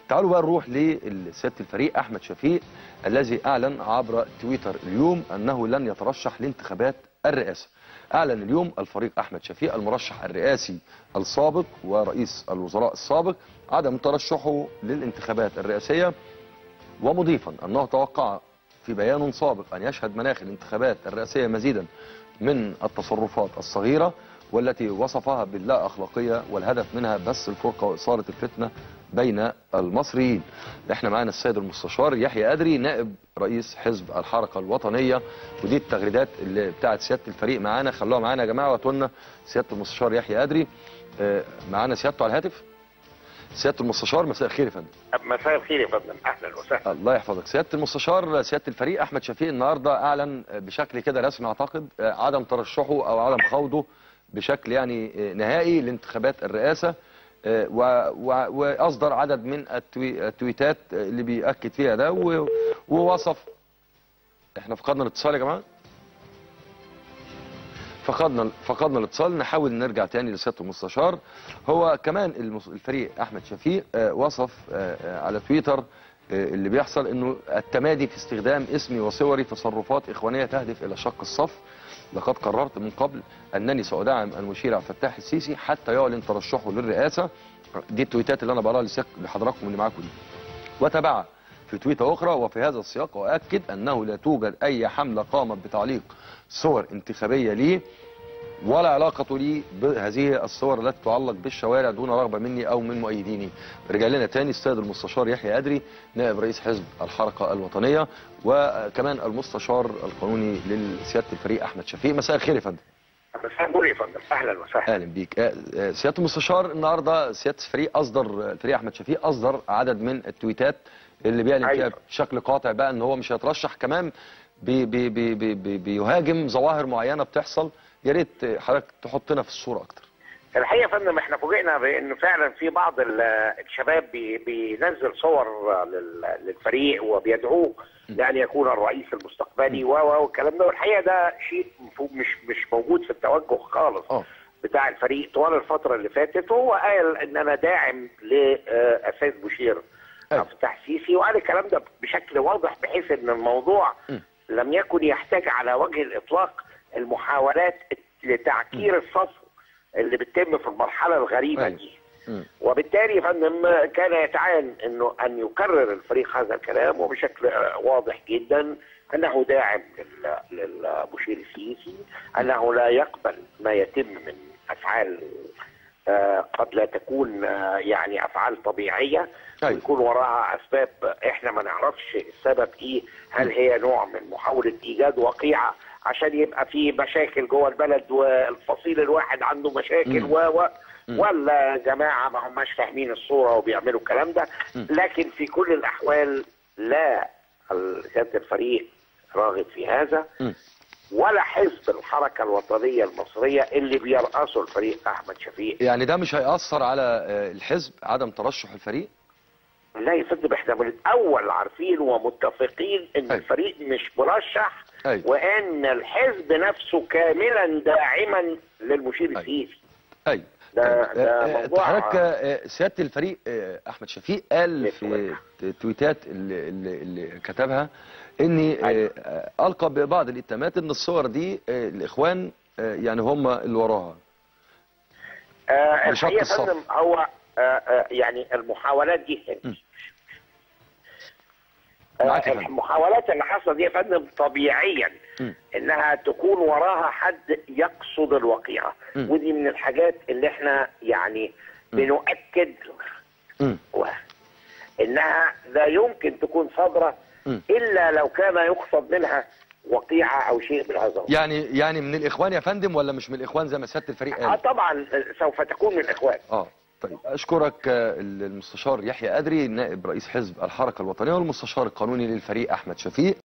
تعالوا بقى نروح لسياده الفريق احمد شفيق الذي اعلن عبر تويتر اليوم انه لن يترشح لانتخابات الرئاسه. اعلن اليوم الفريق احمد شفيق المرشح الرئاسي السابق ورئيس الوزراء السابق عدم ترشحه للانتخابات الرئاسيه، ومضيفا انه توقع في بيان سابق ان يشهد مناخ الانتخابات الرئاسيه مزيدا من التصرفات الصغيره والتي وصفها باللا اخلاقيه والهدف منها بث الفرقه واثاره الفتنه بين المصريين. احنا معانا السيد المستشار يحيى أدري نائب رئيس حزب الحركه الوطنيه، ودي التغريدات اللي بتاعت سياده الفريق معانا. خلوها معانا يا جماعه وهاتوا لنا سياده المستشار يحيى أدري. معانا سيادته على الهاتف. سياده المستشار مساء الخير يا فندم. مساء الخير يا فندم، اهلا وسهلا. الله يحفظك. سياده المستشار، سياده الفريق احمد شفيق النهارده اعلن بشكل كده رسمي اعتقد عدم ترشحه او عدم خوضه بشكل يعني نهائي لانتخابات الرئاسه، واصدر عدد من التويتات اللي بيأكد فيها ده، ووصف. احنا فقدنا الاتصال يا جماعه، فقدنا الاتصال. نحاول نرجع تاني لسياده المستشار. هو كمان الفريق احمد شفيق وصف على تويتر اللي بيحصل انه التمادي في استخدام اسمي وصوري تصرفات اخوانيه تهدف الى شق الصف. لقد قررت من قبل انني سادعم المشير عبد الفتاح السيسي حتى يعلن ترشحه للرئاسه. دي التويتات اللي انا بقراها لحضراتكم اللي معاكم دي. وتبع في تويته اخرى: وفي هذا السياق اؤكد انه لا توجد اي حمله قامت بتعليق صور انتخابيه لي ولا علاقه لي بهذه الصور التي تعلق بالشوارع دون رغبه مني او من مؤيديني. رجع لنا تاني السيد المستشار يحيى أدري نائب رئيس حزب الحركه الوطنيه وكمان المستشار القانوني لسياده الفريق احمد شفيق. مساء الخير يا فندم. مساء النور يا فندم، اهلا وسهلا. اهلا بيك. سياده المستشار، النهارده سياده الفريق احمد شفيق اصدر عدد من التويتات اللي بيعلن فيها بشكل قاطع بقى ان هو مش هيترشح، كمان بيهاجم ظواهر معينه بتحصل. يا ريت حضرتك تحطنا في الصوره اكتر. الحقيقه يا فندم احنا فوجئنا بان فعلا في بعض الشباب بينزل صور للفريق وبيدعوه لان يكون الرئيس المستقبلي والكلام ده، والحقيقه ده شيء مش موجود في التوجه خالص بتاع الفريق طوال الفتره اللي فاتت. وهو قال ان انا داعم للسيد مشير عبد الفتاح السيسي، وقال الكلام ده بشكل واضح بحيث ان الموضوع لم يكن يحتاج على وجه الاطلاق المحاولات لتعكير الصف اللي بتتم في المرحله الغريبه دي. وبالتالي يا فندم كان يتعين انه ان يكرر الفريق هذا الكلام وبشكل واضح جدا انه داعم للمشير السيسي، انه لا يقبل ما يتم من افعال قد لا تكون يعني افعال طبيعيه ويكون وراها اسباب احنا ما نعرفش السبب ايه. هل هي نوع من محاوله ايجاد وقيعه عشان يبقى في مشاكل جوه البلد والفصيل الواحد عنده مشاكل ولا جماعه ما هماش فاهمين الصوره وبيعملوا الكلام ده. لكن في كل الاحوال لا سياده الفريق راغب في هذا ولا حزب الحركه الوطنيه المصريه اللي بيرأسه الفريق احمد شفيق. يعني ده مش هيأثر على الحزب عدم ترشح الفريق؟ لا يا فندم، احنا من الاول عارفين ومتفقين ان الفريق مش مرشح وان الحزب نفسه كاملا داعما للمشير السيسي. ايوه. ده موضوع حضرتك سياده الفريق احمد شفيق قال في التويتات اللي كتبها ان القى ببعض الاتهامات ان الصور دي الاخوان يعني هم اللي وراها. الحقيقه يا فندم هو يعني المحاولات دي المحاولات اللي حصلت دي يا فندم طبيعيا انها تكون وراها حد يقصد الوقيعه، ودي من الحاجات اللي احنا يعني بنؤكد انها لا يمكن تكون صادره الا لو كان يقصد منها وقيعه او شيء من هذا. يعني من الاخوان يا فندم ولا مش من الاخوان زي ما سياده الفريق قال؟ طبعا سوف تكون من الاخوان. طيب، اشكرك المستشار يحيى أدري نائب رئيس حزب الحركه الوطنيه والمستشار القانوني للفريق احمد شفيق.